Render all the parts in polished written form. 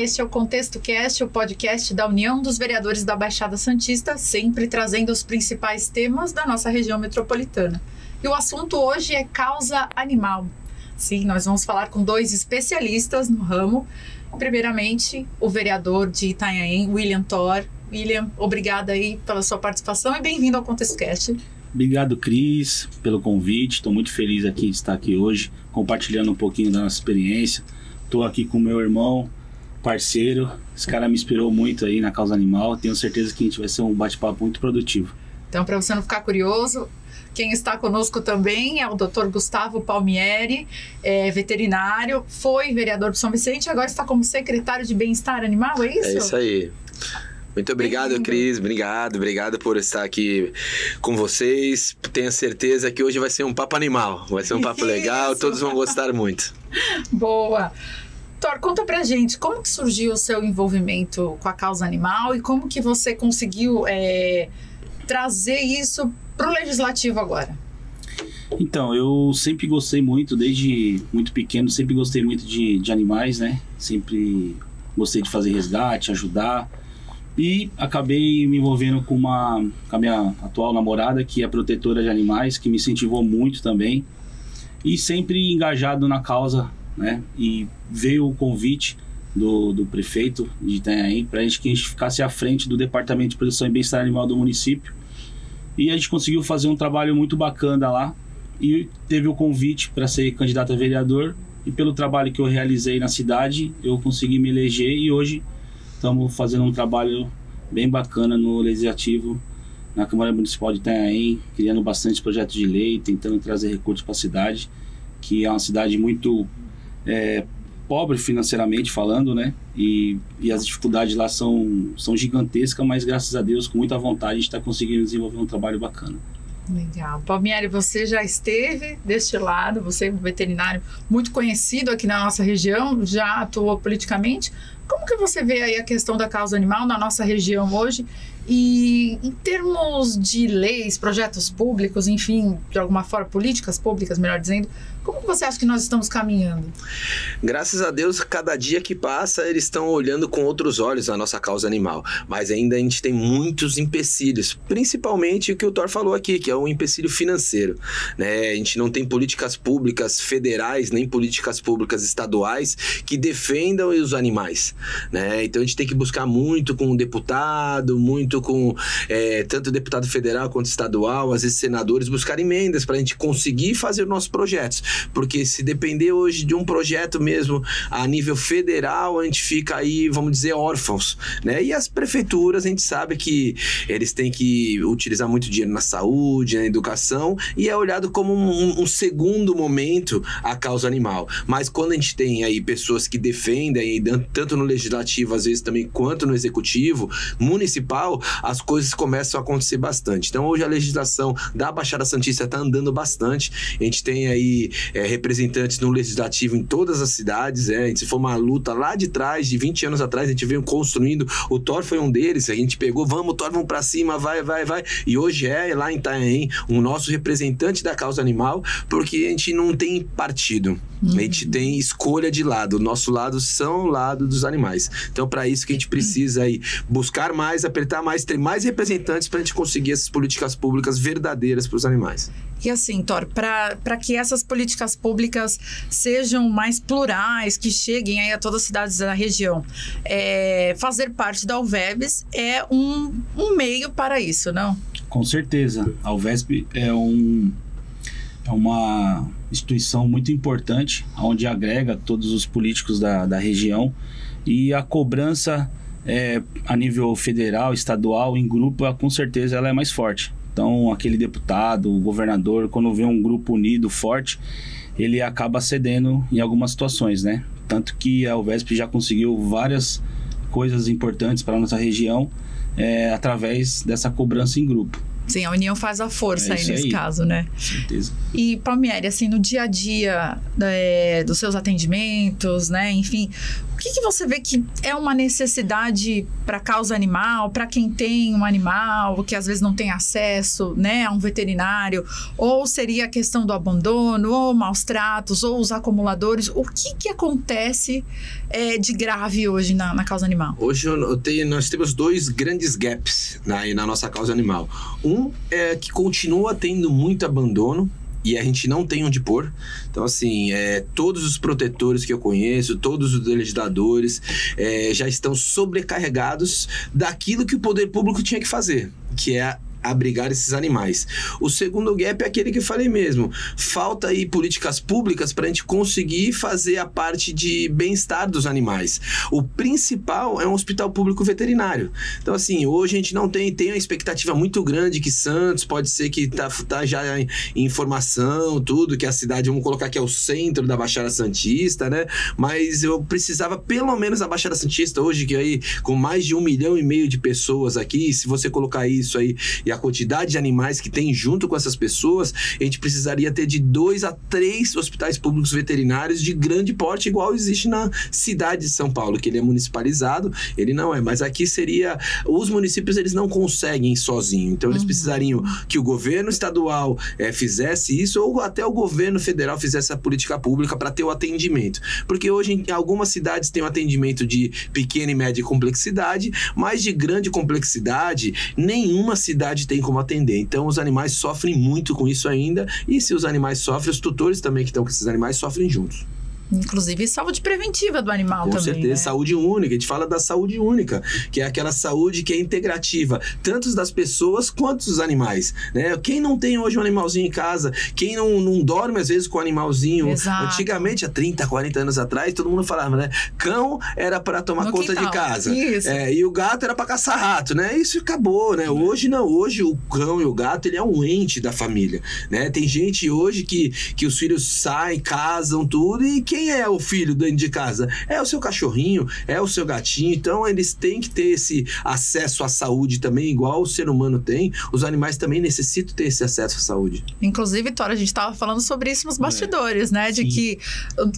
este é o Contexto Cast, o podcast da União dos Vereadores da Baixada Santista, sempre trazendo os principais temas da nossa região metropolitana. E o assunto hoje é causa animal. Sim, nós vamos falar com dois especialistas no ramo. Primeiramente, o vereador de Itanhaém, William Thor. William, obrigada aí pela sua participação e bem-vindo ao Contexto Cast. Obrigado, Cris, pelo convite. Estou muito feliz de estar aqui hoje, compartilhando um pouquinho da nossa experiência. Estou aqui com meu irmão, parceiro. Esse cara me inspirou muito aí na causa animal. Tenho certeza que a gente vai ser um bate-papo muito produtivo. Então, para você não ficar curioso, quem está conosco também é o Dr. Gustavo Palmieri, veterinário, foi vereador de São Vicente, agora está como secretário de Bem-Estar Animal, é isso? É isso aí. Muito obrigado, Cris. Obrigado por estar aqui com vocês. Tenho certeza que hoje vai ser um papo animal. Vai ser um papo legal, todos vão gostar muito. Boa. Thor, conta pra gente, como que surgiu o seu envolvimento com a causa animal e como que você conseguiu trazer isso pro legislativo agora? Então, eu sempre gostei muito, desde muito pequeno, sempre gostei muito de animais, né? Sempre gostei de fazer resgate, ajudar. E acabei me envolvendo com a minha atual namorada, que é protetora de animais, que me incentivou muito também. E sempre engajado na causa, né? E veio o convite do prefeito de Itanhaém para que a gente ficasse à frente do Departamento de Proteção e Bem-Estar Animal do município. E a gente conseguiu fazer um trabalho muito bacana lá. E teve o convite para ser candidato a vereador. E pelo trabalho que eu realizei na cidade, eu consegui me eleger e hoje estamos fazendo um trabalho bem bacana no Legislativo, na Câmara Municipal de Itanhaém, criando bastante projetos de lei, tentando trazer recursos para a cidade, que é uma cidade muito pobre financeiramente falando, né? E as dificuldades lá são gigantescas, mas graças a Deus, com muita vontade, a gente está conseguindo desenvolver um trabalho bacana. Legal. Palmieri, você já esteve deste lado, você é um veterinário muito conhecido aqui na nossa região, já atuou politicamente. Como que você vê aí a questão da causa animal na nossa região hoje? E em termos de leis, projetos públicos, enfim, de alguma forma, políticas públicas, melhor dizendo, como que você acha que nós estamos caminhando? Graças a Deus, cada dia que passa, eles estão olhando com outros olhos a nossa causa animal. Mas ainda a gente tem muitos empecilhos, principalmente o que o Thor falou aqui, que é um empecilho financeiro, né? A gente não tem políticas públicas federais, nem políticas públicas estaduais que defendam os animais, né? Então a gente tem que buscar muito com o deputado, muito com tanto deputado federal quanto estadual, às vezes senadores, buscar emendas para a gente conseguir fazer os nossos projetos. Porque se depender hoje de um projeto mesmo a nível federal, a gente fica aí, vamos dizer, órfãos, né? E as prefeituras, a gente sabe que eles têm que utilizar muito dinheiro na saúde, na educação, e é olhado como um segundo momento a causa animal. Mas quando a gente tem aí pessoas que defendem, tanto no legislativo, às vezes também, quanto no executivo municipal, as coisas começam a acontecer bastante. Então hoje a legislação da Baixada Santista está andando bastante. A gente tem aí representantes no legislativo em todas as cidades, se for uma luta lá de trás, de 20 anos atrás, a gente veio construindo, o Thor foi um deles, a gente pegou, Thor, vamos pra cima, vai, e hoje lá em Itanhaém, o nosso representante da causa animal, porque a gente não tem partido, a gente tem escolha de lado, o nosso lado são o lado dos animais, então para isso que a gente precisa aí buscar mais, apertar mais, ter mais representantes pra gente conseguir essas políticas públicas verdadeiras para os animais. E assim, Thor, para que essas políticas públicas sejam mais plurais, que cheguem aí a todas as cidades da região, fazer parte da UVEBS é um meio para isso, não? Com certeza. A UVEBS é uma instituição muito importante, onde agrega todos os políticos da região, e a cobrança a nível federal, estadual, em grupo, com certeza ela é mais forte. Então, aquele deputado, o governador, quando vê um grupo unido, forte, ele acaba cedendo em algumas situações, né? Tanto que a UVEBS já conseguiu várias coisas importantes para a nossa região através dessa cobrança em grupo. Sim, a união faz a força aí nesse caso, né? Com certeza. E, Palmieri, assim, no dia a dia dos seus atendimentos, né? Enfim, o que você vê que é uma necessidade para a causa animal, para quem tem um animal, que às vezes não tem acesso, né, a um veterinário, ou seria a questão do abandono, ou maus tratos, ou os acumuladores? O que acontece de grave hoje na causa animal? Hoje nós temos 2 grandes gaps na nossa causa animal. Um é que continua tendo muito abandono, e a gente não tem onde pôr. Então, assim, todos os protetores que eu conheço, todos os legisladores já estão sobrecarregados daquilo que o poder público tinha que fazer, que é abrigar esses animais. O segundo gap é aquele que eu falei mesmo. Falta aí políticas públicas para a gente conseguir fazer a parte de bem-estar dos animais. O principal é um hospital público veterinário. Então, assim, hoje a gente não tem uma expectativa muito grande que Santos pode ser que tá já em formação, tudo, que a cidade, vamos colocar que é o centro da Baixada Santista, né? Mas eu precisava, pelo menos a Baixada Santista, hoje, que aí, com mais de 1,5 milhão de pessoas aqui, se você colocar isso aí e a quantidade de animais que tem junto com essas pessoas, a gente precisaria ter de 2 a 3 hospitais públicos veterinários de grande porte, igual existe na cidade de São Paulo, que ele é municipalizado, ele não é, mas aqui seria, os municípios eles não conseguem sozinho, então eles precisariam que o governo estadual fizesse isso, ou até o governo federal fizesse a política pública para ter o atendimento, porque hoje em algumas cidades tem um atendimento de pequena e média complexidade, mas de grande complexidade nenhuma cidade tem como atender. Então os animais sofrem muito com isso ainda, e se os animais sofrem, os tutores também que estão com esses animais sofrem juntos. Inclusive saúde preventiva do animal com também. Com certeza, né? Saúde única. A gente fala da saúde única, que é aquela saúde que é integrativa, tanto das pessoas quanto dos animais, né? Quem não tem hoje um animalzinho em casa, quem não dorme às vezes com o animalzinho. Exato. Antigamente, há 30, 40 anos atrás, todo mundo falava, né? Cão era para tomar conta de casa. Isso. E o gato era para caçar rato, né? Isso acabou, né? Hoje não. Hoje o cão e o gato, ele é um ente da família, né? Tem gente hoje que os filhos saem, casam, tudo, e quem é o filho dentro de casa? É o seu cachorrinho, é o seu gatinho. Então eles têm que ter esse acesso à saúde também, igual o ser humano tem. Os animais também necessitam ter esse acesso à saúde. Inclusive, Tora, a gente estava falando sobre isso nos bastidores, né? De que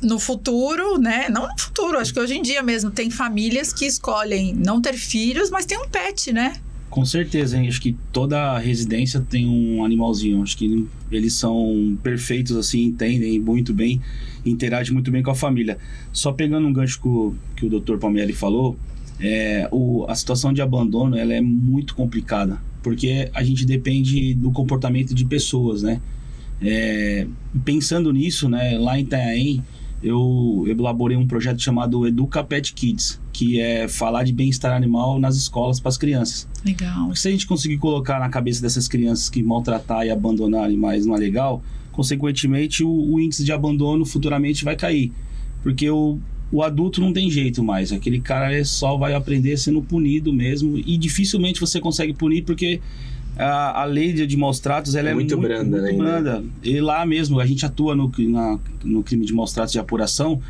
no futuro, né? Não no futuro, acho que hoje em dia mesmo tem famílias que escolhem não ter filhos, mas tem um pet, né? Com certeza, hein? Acho que toda residência tem um animalzinho. Acho que eles são perfeitos, assim, entendem muito bem, interagem muito bem com a família. Só pegando um gancho que o Dr. Palmieri falou, a situação de abandono ela é muito complicada, porque a gente depende do comportamento de pessoas, né? Pensando nisso, né, lá em Itanhaém, eu elaborei um projeto chamado Educa Pet Kids, que é falar de bem-estar animal nas escolas para as crianças. Legal. Se a gente conseguir colocar na cabeça dessas crianças que maltratar e abandonar animais não é legal, consequentemente o índice de abandono futuramente vai cair, porque o adulto não tem jeito mais, aquele cara só vai aprender sendo punido mesmo, e dificilmente você consegue punir porque a lei de maus tratos ela é muito branda, muito branda. E lá mesmo a gente atua no crime de maus tratos de apuração,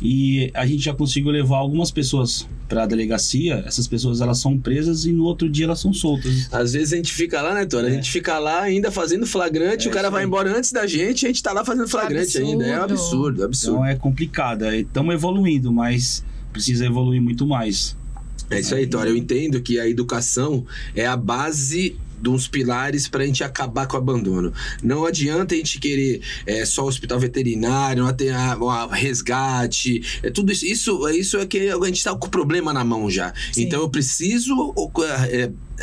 e a gente já conseguiu levar algumas pessoas para a delegacia. Essas pessoas elas são presas e no outro dia elas são soltas. Às vezes a gente fica lá, né, Tora? A gente fica lá ainda fazendo flagrante, o cara vai embora antes da gente e a gente tá lá fazendo flagrante ainda. É um absurdo, absurdo. Então é complicado. Estamos evoluindo, mas precisa evoluir muito mais. É isso aí, Tora. Eu entendo que a educação é a base dos pilares para a gente acabar com o abandono. Não adianta a gente querer só hospital veterinário, não ter resgate, tudo isso. Isso é que a gente está com o problema na mão já. Sim. Então eu preciso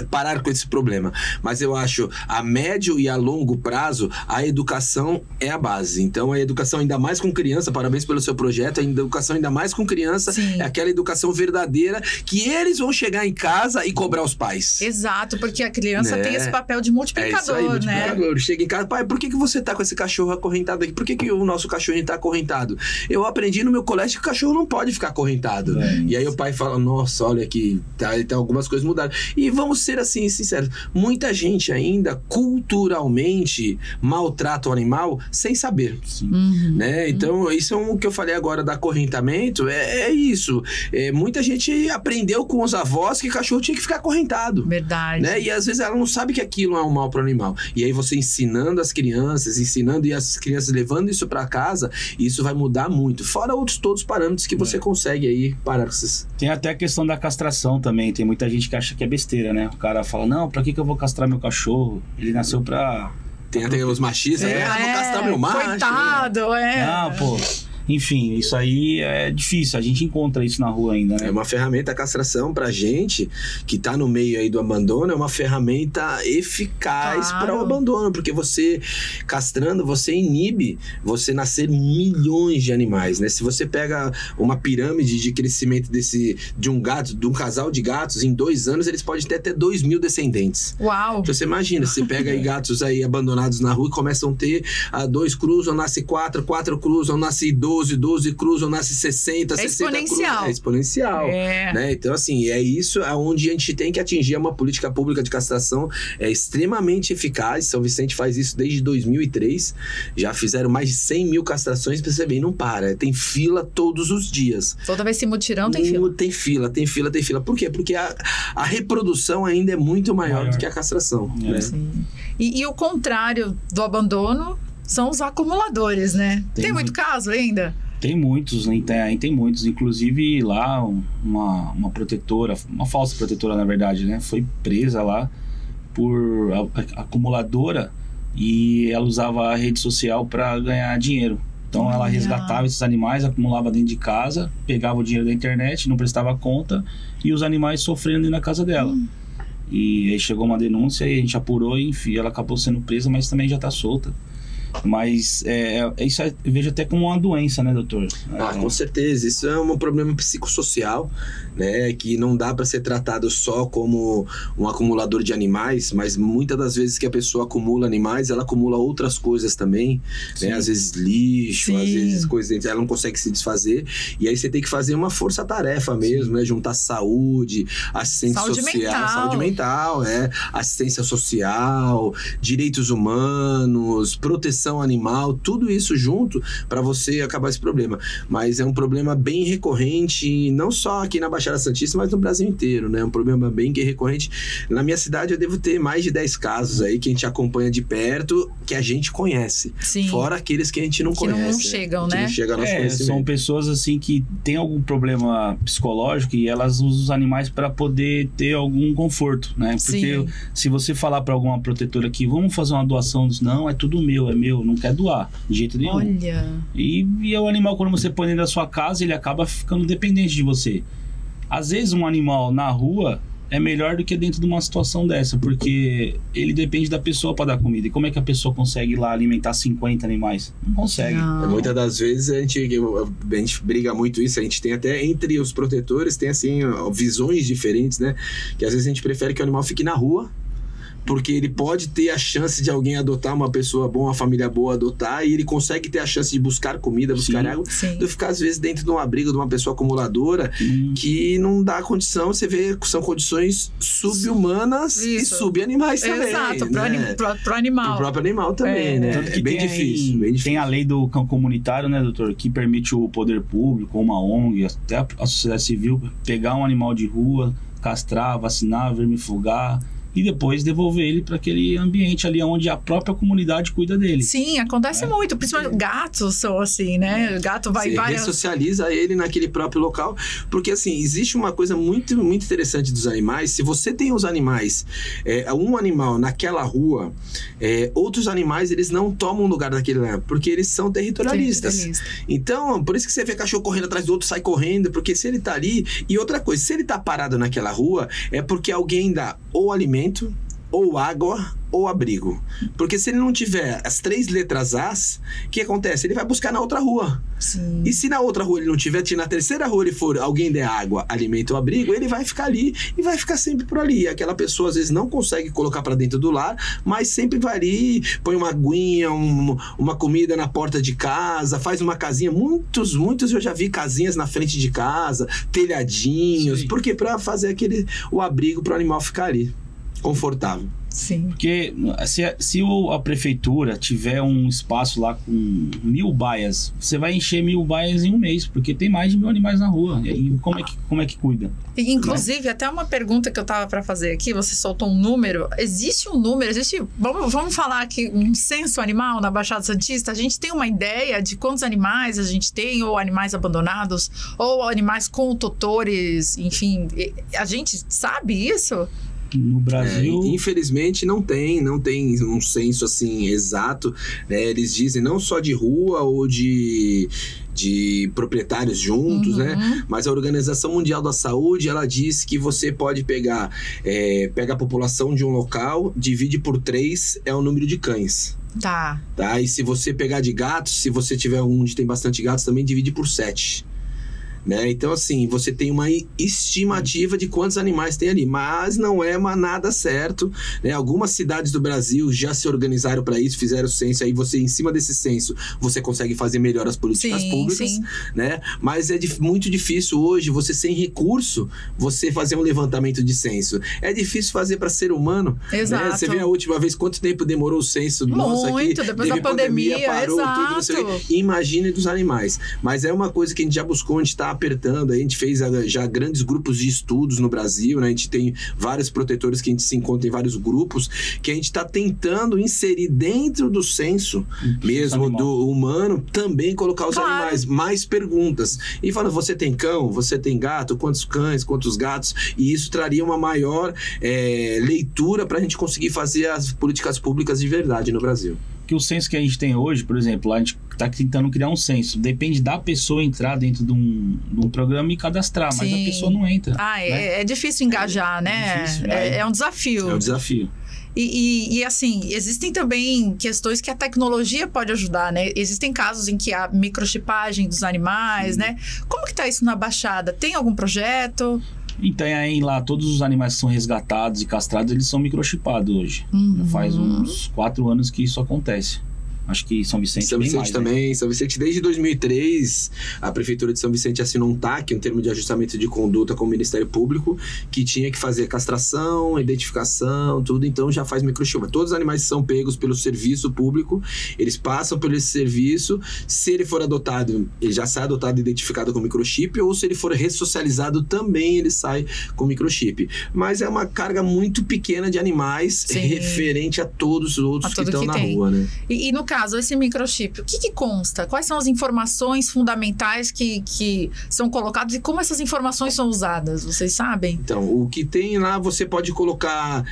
parar com esse problema. Mas eu acho, a médio e a longo prazo, a educação é a base. Então a educação ainda mais com criança, parabéns pelo seu projeto, a educação ainda mais com criança, é aquela educação verdadeira que eles vão chegar em casa e cobrar os pais. Exato, porque a criança tem esse papel de multiplicador, isso aí, multiplicador. Chega em casa, pai, por que você tá com esse cachorro acorrentado aqui? Por que o nosso cachorrinho tá acorrentado? Eu aprendi no meu colégio que o cachorro não pode ficar acorrentado. E aí o pai fala, nossa, olha aqui, tá algumas coisas mudaram. E vamos ser ser assim, sinceros, muita gente ainda culturalmente maltrata o animal sem saber, né? Então, isso é o que eu falei agora da acorrentamento, é isso. Muita gente aprendeu com os avós que cachorro tinha que ficar acorrentado. Verdade. Né? E às vezes ela não sabe que aquilo é um mal para o animal. E aí você ensinando as crianças, e as crianças levando isso para casa, isso vai mudar muito. Fora todos os parâmetros que você consegue aí parar com esses... Tem até a questão da castração também. Tem muita gente que acha que é besteira, né? O cara fala, não, pra que eu vou castrar meu cachorro? Ele nasceu pra... Tem até os machistas, vou castrar meu macho. Coitado, Não, pô... Enfim, isso aí é difícil, a gente encontra isso na rua ainda, né? É uma ferramenta, a castração pra gente, que tá no meio aí do abandono, é uma ferramenta eficaz para o abandono, porque você, castrando, você inibe você nascer milhões de animais, né? Se você pega uma pirâmide de crescimento de um casal de gatos, em 2 anos eles podem ter até 2.000 descendentes. Uau! Então você imagina, você pega aí gatos aí abandonados na rua e começam a ter 2 cruzam, nasce 4 cruzam, nasce 12 cruzam, nasce 60, 60 exponencial. cruzam. É exponencial. Né? Então, assim, é isso aonde a gente tem que atingir uma política pública de castração extremamente eficaz. São Vicente faz isso desde 2003. Já fizeram mais de 100 mil castrações, pra você ver, não para. Tem fila todos os dias. Toda vez que mutirão tem fila. Tem fila. Por quê? Porque a reprodução ainda é muito maior do que a castração. Né? E o contrário do abandono são os acumuladores, né? Tem muito caso ainda? Tem muitos, tem muitos. Inclusive lá, uma protetora, uma falsa protetora, na verdade, né? Foi presa lá por acumuladora e ela usava a rede social para ganhar dinheiro. Então ela resgatava esses animais, acumulava dentro de casa, pegava o dinheiro da internet, não prestava conta e os animais sofrendo na casa dela. E aí chegou uma denúncia e a gente apurou e enfim, ela acabou sendo presa, mas também já está solta. Mas isso eu vejo até como uma doença, né, doutor? Com certeza, isso é um problema psicossocial, né, que não dá para ser tratado só como um acumulador de animais, mas muitas das vezes que a pessoa acumula animais, ela acumula outras coisas também, né, às vezes lixo, às vezes coisas, ela não consegue se desfazer, e aí você tem que fazer uma força-tarefa mesmo, né, juntar saúde, assistência social, saúde mental, assistência social, direitos humanos, proteção animal, tudo isso junto para você acabar esse problema. Mas é um problema bem recorrente, não só aqui na Baixada Santista, mas no Brasil inteiro, né? Um problema bem recorrente. Na minha cidade eu devo ter mais de 10 casos aí que a gente acompanha de perto, que a gente conhece. Fora aqueles que a gente não conhece. Que não chegam, né? Que não chega ao nosso conhecimento. São pessoas assim que têm algum problema psicológico e elas usam os animais para poder ter algum conforto, né? Porque se você falar para alguma protetora aqui, vamos fazer uma doação, não, é tudo meu, não quer doar, de jeito nenhum. Olha. E o animal, quando você põe dentro da sua casa, ele acaba ficando dependente de você. Às vezes um animal na rua é melhor do que dentro de uma situação dessa, porque ele depende da pessoa para dar comida. E como é que a pessoa consegue ir lá alimentar 50 animais? Não consegue. Muitas das vezes a gente briga muito isso, a gente tem até entre os protetores, tem assim, visões diferentes, né? Que às vezes a gente prefere que o animal fique na rua, porque ele pode ter a chance de alguém adotar, uma pessoa boa, uma família boa adotar, e ele consegue ter a chance de buscar comida, buscar água, do ficar às vezes dentro de um abrigo de uma pessoa acumuladora que não dá condição. Você vê que são condições sub-humanas e sub-animais também. Exato, né? pro animal. Pro próprio animal também, né? Tanto que bem difícil. Tem a lei do cão comunitário, né, doutor, que permite o poder público, uma ONG, até a sociedade civil, pegar um animal de rua, castrar, vacinar, vermifugar, e depois devolver ele para aquele ambiente ali onde a própria comunidade cuida dele. Sim, acontece muito. Principalmente gatos são assim, né? O gato vai... Você ressocializa ele naquele próprio local. Porque, assim, existe uma coisa muito, muito interessante dos animais. Se você tem os animais, um animal naquela rua, outros animais, eles não tomam lugar daquele lugar, porque eles são territorialistas. Então, por isso que você vê cachorro correndo atrás do outro, sai correndo, porque se ele tá ali... E outra coisa, se ele tá parado naquela rua, é porque alguém dá ou alimento, ou água, ou abrigo. Porque se ele não tiver as 3 letras As, o que acontece? Ele vai buscar na outra rua. Sim. E se na outra rua ele não tiver, se na terceira rua ele for, alguém der água, alimento ou abrigo, ele vai ficar ali e vai ficar sempre por ali. Aquela pessoa às vezes não consegue colocar para dentro do lar, mas sempre vai ali, põe uma aguinha, uma comida na porta de casa, faz uma casinha. Muitos eu já vi casinhas na frente de casa, telhadinhos. Por quê? Para fazer o abrigo para o animal ficar ali. confortável. Sim. Porque se a prefeitura tiver um espaço lá com 1.000 baias, você vai encher 1.000 baias em um mês, porque tem mais de 1.000 animais na rua. E como é que cuida? E, inclusive, até uma pergunta que eu tava para fazer aqui, você soltou um número. Existe um número, vamos falar aqui, um censo animal na Baixada Santista? A gente tem uma ideia de quantos animais a gente tem, ou animais abandonados, ou animais com tutores, enfim. A gente sabe isso? No Brasil... infelizmente não tem um censo assim exato, né? Eles dizem não só de rua ou de proprietários juntos, né? Mas a Organização Mundial da Saúde, ela diz que você pode pega a população de um local, divide por 3, é o número de cães. Tá. E se você pegar de gatos, se você tiver onde tem bastante gatos, também divide por 7. Né? Então, assim, você tem uma estimativa de quantos animais tem ali, mas não é nada certo, né? Algumas cidades do Brasil já se organizaram para isso, fizeram censo, aí você, em cima desse censo, você consegue fazer melhor as políticas públicas, né? Mas é muito difícil hoje, você sem recurso, você fazer um levantamento de censo. É difícil fazer para ser humano. Exato. Né? Você vê a última vez quanto tempo demorou o censo nosso aqui. Muito, depois da pandemia, parou, exato. tudo, não sei o quê. Imagine dos animais. Mas é uma coisa que a gente já buscou, a gente está apertando, a gente fez já grandes grupos de estudos no Brasil, né? A gente tem vários protetores que a gente se encontra em vários grupos, que a gente está tentando inserir dentro do censo mesmo do humano, também colocar os animais, mais perguntas. E fala, você tem cão? Você tem gato? Quantos cães? Quantos gatos? E isso traria uma maior leitura para a gente conseguir fazer as políticas públicas de verdade no Brasil. Que o censo que a gente tem hoje, por exemplo, a gente está tentando criar um censo. Depende da pessoa entrar dentro de um programa e cadastrar, mas a pessoa não entra. É difícil engajar, né? É um desafio. É um desafio. E assim, existem também questões que a tecnologia pode ajudar, né? Existem casos em que há microchipagem dos animais, né? Como que tá isso na Baixada? Tem algum projeto? Então, aí lá, todos os animais que são resgatados e castrados, eles são microchipados hoje. Já faz uns 4 anos que isso acontece. Acho que São Vicente São Vicente mais, também. Né? São Vicente, desde 2003, a Prefeitura de São Vicente assinou um TAC, um termo de ajustamento de conduta com o Ministério Público, que tinha que fazer castração, identificação, tudo. Então já faz microchip. Todos os animais são pegos pelo serviço público, eles passam por esse serviço. Se ele for adotado, ele já sai adotado e identificado com microchip, ou se ele for ressocializado, também ele sai com microchip. Mas é uma carga muito pequena de animais referente a todos os outros que estão na rua, né? E no caso, esse microchip, o que consta? Quais são as informações fundamentais que são colocadas e como essas informações são usadas? Vocês sabem? Então, o que tem lá, você pode colocar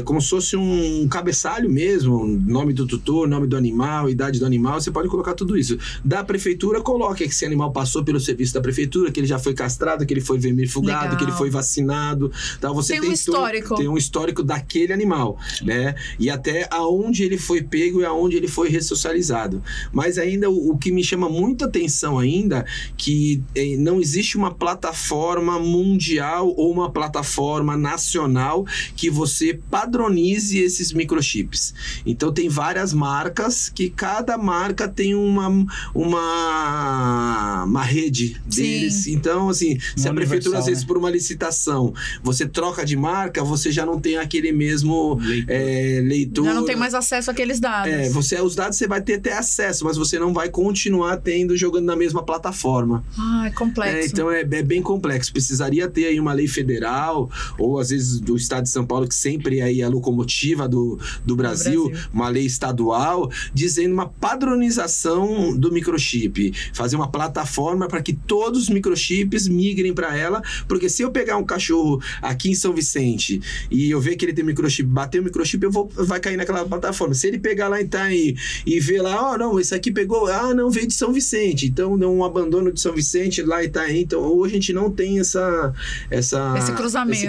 como se fosse um cabeçalho mesmo, nome do tutor, nome do animal, idade do animal, você pode colocar tudo isso. Da prefeitura, coloque que esse animal passou pelo serviço da prefeitura, que ele já foi castrado, que ele foi vermifugado, que ele foi vacinado. Então, você tem um histórico. Tem um histórico daquele animal, né? E até aonde ele foi pego e aonde ele foi ressocializado. Mas ainda o que me chama muita atenção ainda, que não existe uma plataforma mundial ou uma plataforma nacional que você padronize esses microchips. Então tem várias marcas, que cada marca tem uma rede deles. Então, assim, se a prefeitura, às vezes, por uma licitação, você troca de marca, você já não tem aquele mesmo leitor. Já não tem mais acesso àqueles dados. Os dados você vai ter até acesso, mas você não vai continuar jogando na mesma plataforma. É complexo. Então é bem complexo. Precisaria ter aí uma lei federal, ou às vezes do Estado de São Paulo, que sempre é aí a locomotiva do Brasil, uma lei estadual, dizendo uma padronização do microchip. Fazer uma plataforma para que todos os microchips migrem para ela, porque se eu pegar um cachorro aqui em São Vicente e eu ver que ele tem microchip, bater o microchip, vai cair naquela plataforma. Se ele pegar lá em Itaim e ver lá, não, esse aqui pegou, não, veio de São Vicente, então deu um abandono de São Vicente lá em Itaim. Então hoje a gente não tem esse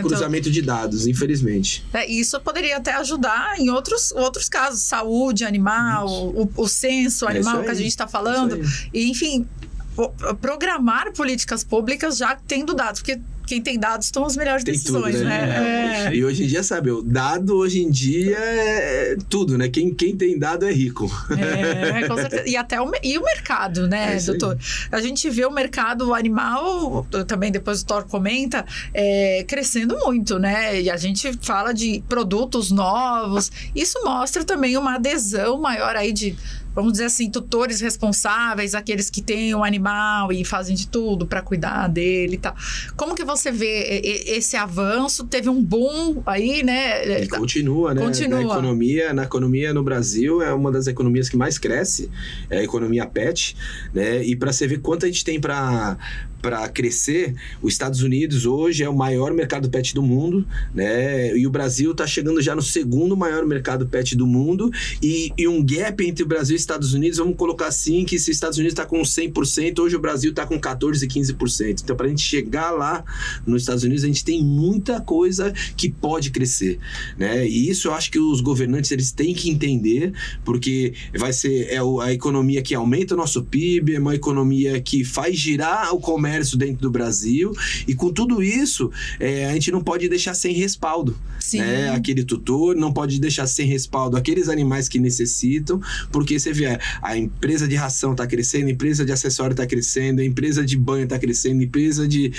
cruzamento de dados, infelizmente. Isso poderia até ajudar em outros casos, saúde animal, o censo animal que a gente está falando, e enfim, programar políticas públicas já tendo dados, porque quem tem dados toma as melhores decisões, tudo, né? E hoje em dia, sabe, o dado hoje em dia é tudo, né? Quem tem dado é rico. Com certeza. E até o mercado, né, doutor? A gente vê o mercado animal, também depois o Thor comenta, crescendo muito, né? E a gente fala de produtos novos. Isso mostra também uma adesão maior aí de, vamos dizer assim, tutores responsáveis, aqueles que têm um animal e fazem de tudo para cuidar dele e tal. Como que você vê esse avanço? Teve um boom aí, né? E continua, né? Na economia no Brasil é uma das economias que mais cresce, é a economia pet, né? E para você ver quanto a gente tem para crescer, os Estados Unidos hoje é o maior mercado pet do mundo, né? E o Brasil está chegando já no segundo maior mercado pet do mundo e um gap entre o Brasil e os Estados Unidos, vamos colocar assim, que se os Estados Unidos está com 100%, hoje o Brasil está com 14%, 15%. Então, para a gente chegar lá nos Estados Unidos, a gente tem muita coisa que pode crescer, né? E isso eu acho que os governantes, eles têm que entender, porque vai ser a economia que aumenta o nosso PIB, é uma economia que faz girar o comércio dentro do Brasil, e com tudo isso a gente não pode deixar sem respaldo, né? Aquele tutor não pode deixar sem respaldo aqueles animais que necessitam, porque você vê, a empresa de ração está crescendo, a empresa de acessório está crescendo, a empresa de banho está crescendo, a empresa de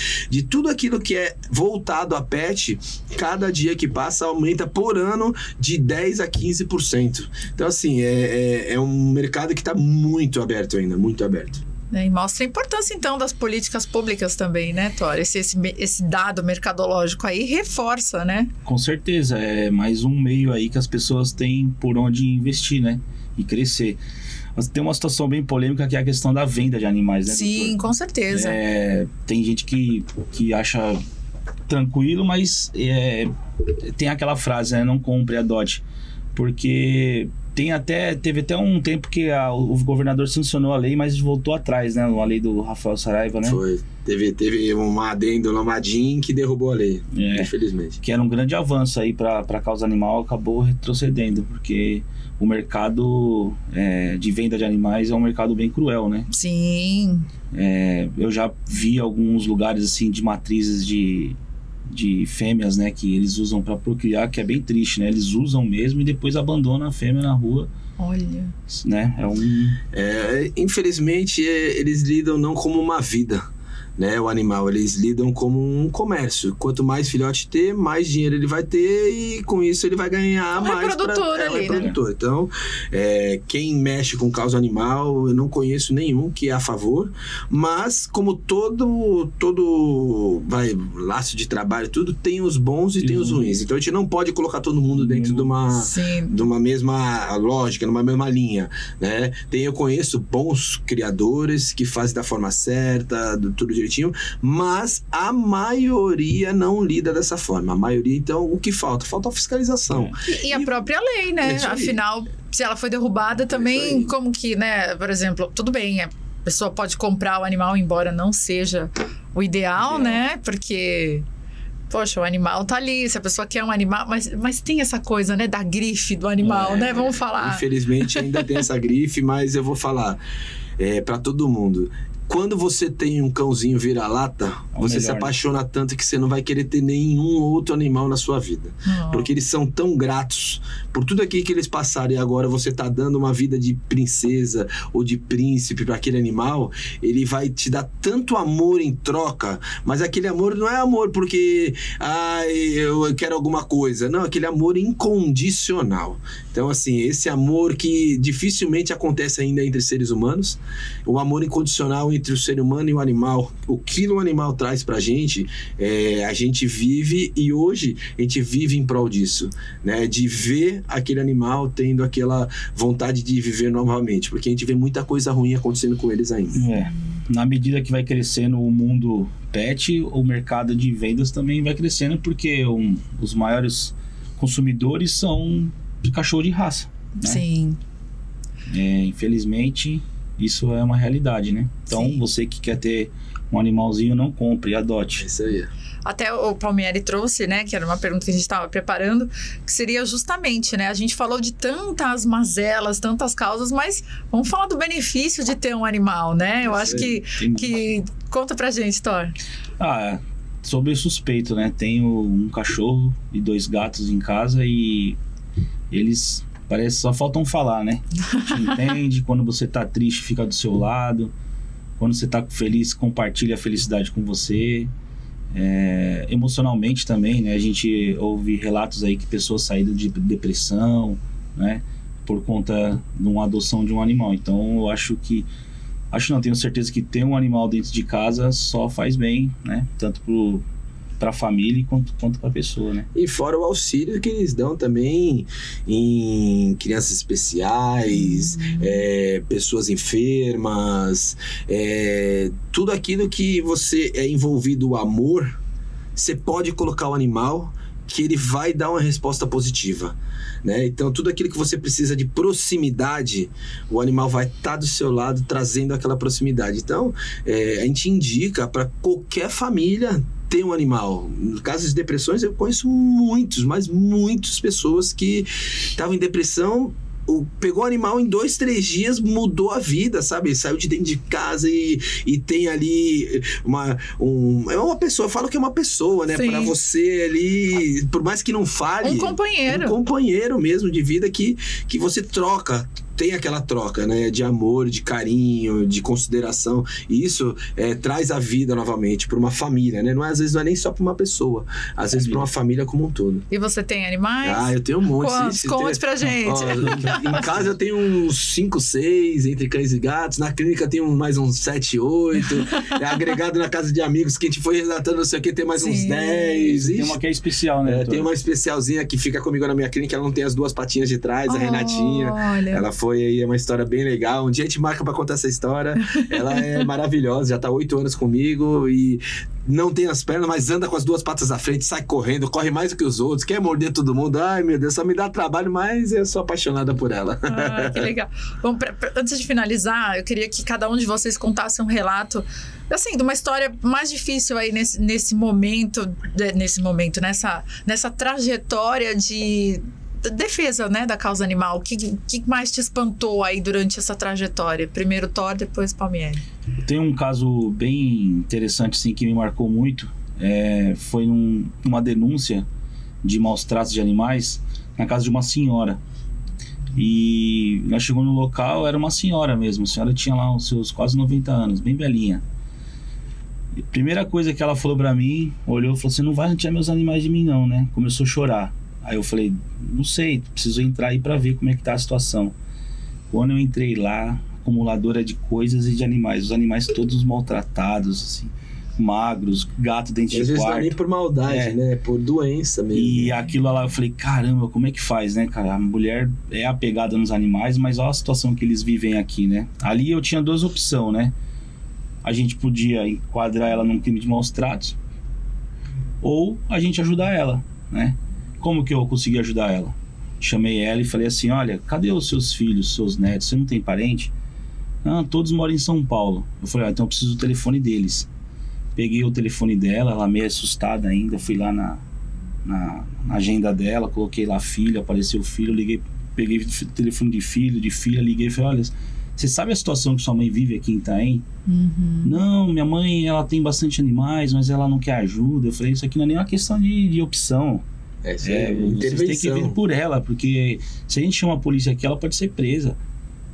tudo aquilo que é voltado a pet, cada dia que passa aumenta por ano de 10% a 15%. Então assim, é um mercado que está muito aberto ainda, muito aberto. E mostra a importância, então, das políticas públicas também, né, Thor? Esse dado mercadológico aí reforça, né? Com certeza, é mais um meio aí que as pessoas têm por onde investir, né? E crescer. Mas tem uma situação bem polêmica que é a questão da venda de animais, né, Sim, doutor? Com certeza. Tem gente que acha tranquilo, mas tem aquela frase, né? Não compre, adote. Porque... Teve até um tempo que o governador sancionou a lei, mas voltou atrás, né? A lei do Rafael Saraiva, né? Foi. Teve uma adendo no Madim que derrubou a lei, infelizmente. Que era um grande avanço aí para a causa animal, acabou retrocedendo, porque o mercado de venda de animais é um mercado bem cruel, né? Sim. Eu já vi alguns lugares assim de matrizes de fêmeas, né, que eles usam para procriar, que é bem triste, né? Eles usam mesmo e depois abandonam a fêmea na rua. Olha. Né? Infelizmente, eles lidam não como uma vida, né? O animal, eles lidam como um comércio. Quanto mais filhote ter, mais dinheiro ele vai ter e com isso ele vai ganhar mais. Produtor ali, produtor. Né? Então, quem mexe com causa animal, eu não conheço nenhum que é a favor, mas como todo laço de trabalho, tudo tem os bons e tem os ruins. Então a gente não pode colocar todo mundo dentro de uma mesma lógica, numa mesma linha, né? Eu conheço bons criadores que fazem da forma certa, tudo direitinho, mas a maioria não lida dessa forma. A maioria, então, o que falta? Falta a fiscalização. E a própria lei, né? Afinal, se ela foi derrubada também, como que, né? Por exemplo, tudo bem, a pessoa pode comprar o animal, embora não seja o ideal, né? Porque... Poxa, o animal tá ali, se a pessoa quer um animal... Mas tem essa coisa, né? Da grife do animal, né? Vamos falar. Infelizmente, ainda tem essa grife, mas eu vou falar para todo mundo. Quando você tem um cãozinho vira-lata, você se apaixona tanto que você não vai querer ter nenhum outro animal na sua vida. Porque eles são tão gratos por tudo aquilo que eles passaram, e agora você tá dando uma vida de princesa ou de príncipe para aquele animal, ele vai te dar tanto amor em troca, mas aquele amor não é amor porque eu quero alguma coisa. Não, aquele amor incondicional. Então, assim, esse amor que dificilmente acontece ainda entre seres humanos, o amor incondicional entre o ser humano e o animal, o que o animal traz pra gente, a gente vive, e hoje a gente vive em prol disso, né? De ver aquele animal tendo aquela vontade de viver novamente, porque a gente vê muita coisa ruim acontecendo com eles ainda. Na medida que vai crescendo o mundo pet, o mercado de vendas também vai crescendo, porque os maiores consumidores são de cachorro de raça, né? Sim. Infelizmente, isso é uma realidade, né? Então, você que quer ter um animalzinho, não compre, adote. Isso aí. Até o Palmieri trouxe, né, que era uma pergunta que a gente estava preparando, que seria justamente, né, a gente falou de tantas mazelas, tantas causas, mas vamos falar do benefício de ter um animal, né? Eu acho que conta pra gente, Thor. sou bem suspeito, né? Tenho um cachorro e 2 gatos em casa e eles parece só faltam falar, né? Te entende, quando você tá triste fica do seu lado, quando você tá feliz compartilha a felicidade com você. Emocionalmente também, né? A gente ouve relatos aí que pessoas saíram de depressão, né? Por conta de uma adoção de um animal. Então eu tenho certeza que ter um animal dentro de casa só faz bem, né? Tanto para a família quanto para a pessoa, né? E fora o auxílio que eles dão também em crianças especiais, pessoas enfermas, tudo aquilo que você é envolvido o amor, você pode colocar o animal que ele vai dar uma resposta positiva, né? Então tudo aquilo que você precisa de proximidade, o animal vai estar do seu lado trazendo aquela proximidade. Então a gente indica para qualquer família ter um animal. No caso de depressões, eu conheço muitas pessoas que estavam em depressão, pegou o animal em 2, 3 dias, mudou a vida, sabe? Saiu de dentro de casa e tem ali é uma pessoa, eu falo que é uma pessoa, né? Pra você ali, por mais que não fale... Um companheiro. Um companheiro mesmo de vida que você troca. Tem aquela troca, né? De amor, de carinho, de consideração. E isso traz a vida novamente para uma família, né? Às vezes não é nem só para uma pessoa. Às vezes para uma família como um todo. E você tem animais? Ah, eu tenho um monte. Conte pra gente. Em casa eu tenho uns 5, 6, entre cães e gatos. Na clínica eu tenho mais uns 7, 8. Agregado na casa de amigos que a gente foi relatando, não sei o que, tem mais uns 10. Tem uma que é especial, né? Tem uma especialzinha que fica comigo na minha clínica. Ela não tem as 2 patinhas de trás, a Renatinha. Olha. Ela foi aí, é uma história bem legal. Um dia a gente marca pra contar essa história. Ela é maravilhosa, já tá 8 anos comigo e não tem as pernas, mas anda com as 2 patas à frente, sai correndo, corre mais do que os outros, quer morder todo mundo. Ai, meu Deus, só me dá trabalho, mas eu sou apaixonada por ela. Ah, que legal. Bom, antes de finalizar, eu queria que cada um de vocês contasse um relato, assim, de uma história mais difícil aí nesse momento, nessa trajetória de defesa, né, da causa animal. O que mais te espantou aí durante essa trajetória? Primeiro Thor, depois Palmieri. Tem um caso bem interessante, assim, que me marcou muito. Foi uma denúncia de maus tratos de animais na casa de uma senhora. E nós chegamos no local, era uma senhora mesmo. A senhora tinha lá os seus quase 90 anos, bem velhinha. E a primeira coisa que ela falou pra mim, olhou e falou assim: não vai tirar meus animais de mim não, né? Começou a chorar. Aí eu falei: não sei, preciso entrar aí pra ver como é que tá a situação. Quando eu entrei lá, acumuladora de coisas e de animais, os animais todos maltratados, assim, magros, gato dentro de quarto. Às vezes não é nem por maldade, né? Por doença mesmo. E aquilo lá, eu falei: caramba, como é que faz, né, cara? A mulher é apegada nos animais, mas olha a situação que eles vivem aqui, né? Ali eu tinha 2 opções, né? A gente podia enquadrar ela num crime de maus tratos, ou a gente ajudar ela, né? Como que eu consegui ajudar ela? Chamei ela e falei assim: olha, cadê os seus filhos, seus netos? Você não tem parente? Ah, todos moram em São Paulo. Eu falei: então eu preciso do telefone deles. Peguei o telefone dela, ela meio assustada ainda, fui lá na agenda dela, coloquei lá filho, apareceu o filho, liguei, peguei o telefone de filho, de filha, liguei e falei: olha, você sabe a situação que sua mãe vive aqui em Itaém? Não, minha mãe, ela tem bastante animais, mas ela não quer ajuda. Eu falei: isso aqui não é nem uma questão de opção. Vocês têm que vir por ela, porque se a gente chama a polícia aqui, ela pode ser presa,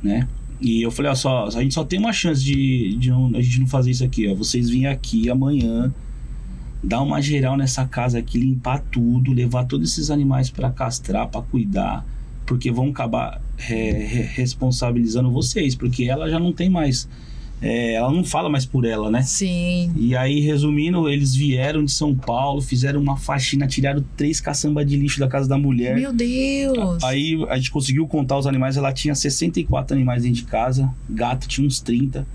né? E eu falei: ó, a gente só tem uma chance de a gente não fazer isso aqui, ó. Vocês virem aqui amanhã, dar uma geral nessa casa aqui, limpar tudo, levar todos esses animais para castrar, para cuidar, porque vão acabar responsabilizando vocês, porque ela já não tem mais, ela não fala mais por ela, né? Sim. E aí, resumindo, eles vieram de São Paulo, fizeram uma faxina, tiraram 3 caçambas de lixo da casa da mulher. Meu Deus! Aí a gente conseguiu contar os animais, ela tinha 64 animais dentro de casa, gato tinha uns 30.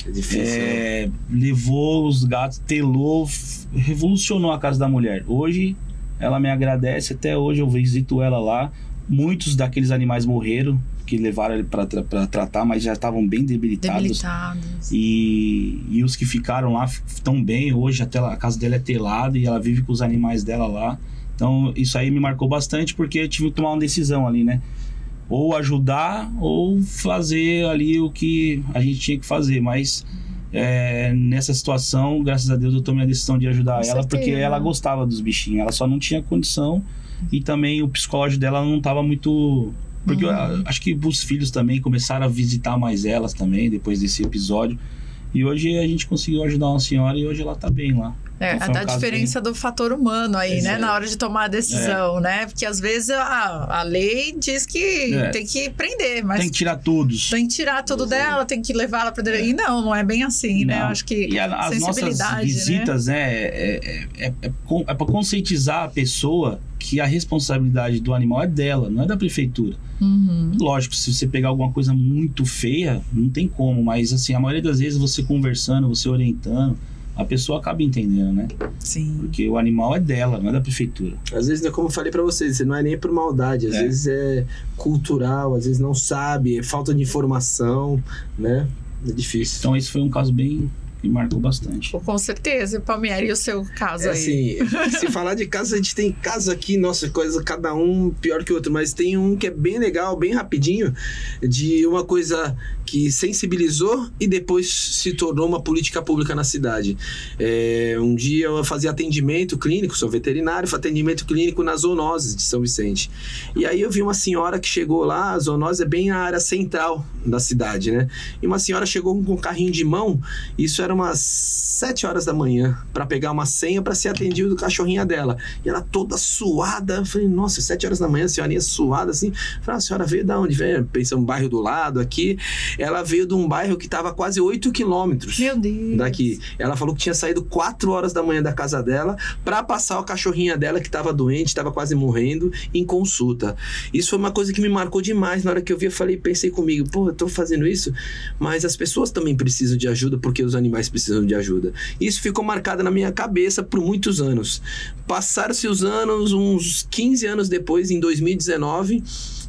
É difícil, né? Levou os gatos, telou, revolucionou a casa da mulher. Hoje, ela me agradece, até hoje eu visito ela lá. Muitos daqueles animais morreram, que levaram ele para tratar, mas já estavam bem debilitados. E os que ficaram lá estão bem. Hoje até a casa dela é telada e ela vive com os animais dela lá. Então isso aí me marcou bastante, porque eu tive que tomar uma decisão ali, né? Ou ajudar ou fazer ali o que a gente tinha que fazer. Mas nessa situação, graças a Deus, eu tomei a decisão de ajudar Com ela, certeza. porque ela gostava dos bichinhos, ela só não tinha condição e também o psicológico dela não estava muito... Porque eu acho que os filhos também começaram a visitar mais elas também, depois desse episódio. E hoje a gente conseguiu ajudar uma senhora e hoje ela tá bem lá. Então, a diferença do fator humano aí, né? Na hora de tomar a decisão, né? Porque às vezes a lei diz que tem que prender, mas... Tem que tirar todos. Tem que tirar tudo dela, tem que levar ela pra... E não é bem assim, né? Eu acho que e as nossas visitas, é para conscientizar a pessoa que a responsabilidade do animal é dela, não é da prefeitura. Lógico, se você pegar alguma coisa muito feia, não tem como, mas assim, a maioria das vezes você conversando, você orientando, a pessoa acaba entendendo, né? Sim. Porque o animal é dela, não é da prefeitura. Às vezes, como eu falei pra vocês, não é nem por maldade, às vezes é cultural, às vezes não sabe, é falta de informação, né? É difícil. Então esse foi um caso bem... que marcou bastante. Com certeza. Palmieri, e o seu caso aí? Assim, se falar de casos, a gente tem casos aqui, nossa, coisa, cada um pior que o outro, mas tem um que é bem legal, bem rapidinho, de uma coisa que sensibilizou e depois se tornou uma política pública na cidade. Um dia eu fazia atendimento clínico, sou veterinário, fazia atendimento clínico nas zoonoses de São Vicente. E aí eu vi uma senhora que chegou lá, a zoonose é bem a área central da cidade, né? E uma senhora chegou com um carrinho de mão, isso era umas 7 horas da manhã, para pegar uma senha para ser atendido do cachorrinho dela. E ela toda suada, eu falei, nossa, 7 horas da manhã, a senhorinha suada assim. Eu falei, a senhora veio da onde? Veio, pensando no bairro do lado aqui. Ela veio de um bairro que estava quase 8 quilômetros daqui. Ela falou que tinha saído 4 horas da manhã da casa dela para passar o cachorrinho dela que estava doente, estava quase morrendo, em consulta. Isso foi uma coisa que me marcou demais. Na hora que eu vi, eu falei, pensei comigo, pô, eu tô fazendo isso, mas as pessoas também precisam de ajuda porque os animais precisam de ajuda. Isso ficou marcado na minha cabeça por muitos anos. Passaram-se os anos, uns 15 anos depois, em 2019,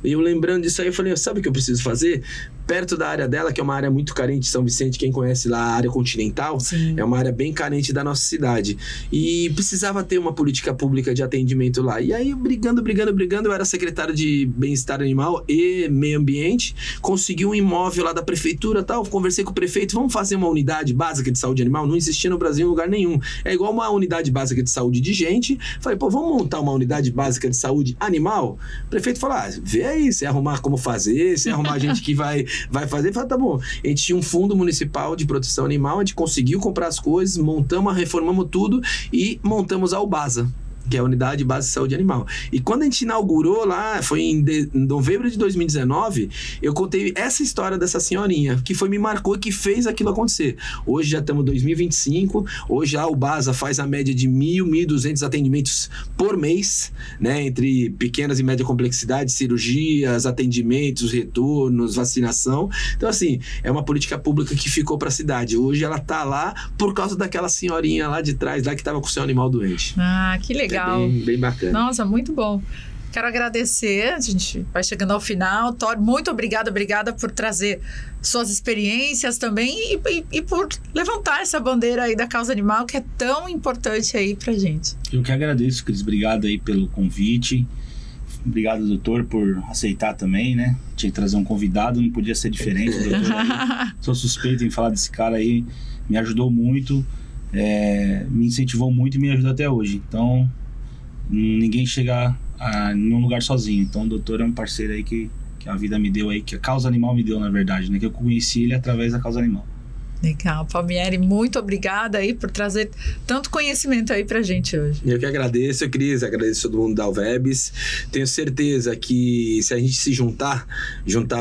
eu lembrando disso aí, eu falei, sabe o que eu preciso fazer? Perto da área dela, que é uma área muito carente de São Vicente, quem conhece lá a área continental, sim, é uma área bem carente da nossa cidade. E precisava ter uma política pública de atendimento lá. E aí, brigando, eu era secretário de Bem-Estar Animal e Meio Ambiente, consegui um imóvel lá da prefeitura e tal, conversei com o prefeito, vamos fazer uma unidade básica de saúde animal? Não existia no Brasil em lugar nenhum. É igual uma unidade básica de saúde de gente. Falei, pô, vamos montar uma unidade básica de saúde animal? O prefeito falou, vê aí, se arrumar como fazer, se arrumar gente que vai fazer. Falei, tá bom. A gente tinha um fundo municipal de proteção animal, a gente conseguiu comprar as coisas, montamos, reformamos tudo e montamos a UBASA, que é a Unidade Básica de Saúde Animal. E quando a gente inaugurou lá, foi em novembro de 2019, eu contei essa história dessa senhorinha, que me marcou e que fez aquilo acontecer. Hoje já estamos em 2025, hoje a UBASA faz a média de 1.200 atendimentos por mês, né, entre pequenas e média complexidade, cirurgias, atendimentos, retornos, vacinação. Então, assim, é uma política pública que ficou para a cidade. Hoje ela tá lá por causa daquela senhorinha lá de trás, lá que estava com o seu animal doente. Ah, que legal. Bem bacana. Nossa, muito bom. Quero agradecer, a gente vai chegando ao final. Thor, muito obrigada por trazer suas experiências também e por levantar essa bandeira aí da causa animal, que é tão importante aí pra gente. Eu que agradeço, Cris. Obrigado aí pelo convite. Obrigado, doutor, por aceitar também, né? Tinha que trazer um convidado, não podia ser diferente, doutor. Sou suspeito em falar desse cara aí, me ajudou muito, me incentivou muito e me ajuda até hoje. Então, ninguém chega a nenhum lugar sozinho. Então o doutor é um parceiro aí que a vida me deu aí, que a causa animal me deu, na verdade, né? Que eu conheci ele através da causa animal. Legal, Palmieri, muito obrigada aí por trazer tanto conhecimento aí pra gente hoje. Eu que agradeço, Cris, agradeço todo mundo da UVEBS. Tenho certeza que se a gente se juntar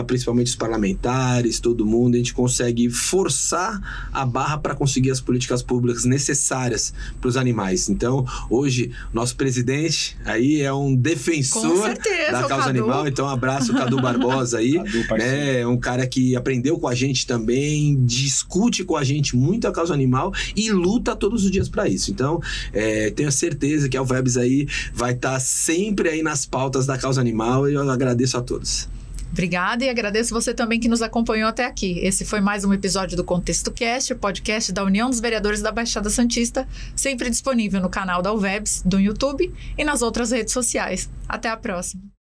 principalmente os parlamentares, todo mundo, a gente consegue forçar a barra para conseguir as políticas públicas necessárias para os animais. Então, hoje, nosso presidente aí é um defensor da causa animal. Então, um abraço, Cadu Barbosa aí. É um cara que aprendeu com a gente também, discute com a gente muito a causa animal e luta todos os dias para isso. Então, tenho certeza que a UVEBS aí vai estar sempre aí nas pautas da causa animal e eu agradeço a todos. Obrigada e agradeço você também que nos acompanhou até aqui. Esse foi mais um episódio do Contexto Cast, o podcast da União dos Vereadores da Baixada Santista, sempre disponível no canal da UVEBS, do YouTube e nas outras redes sociais. Até a próxima.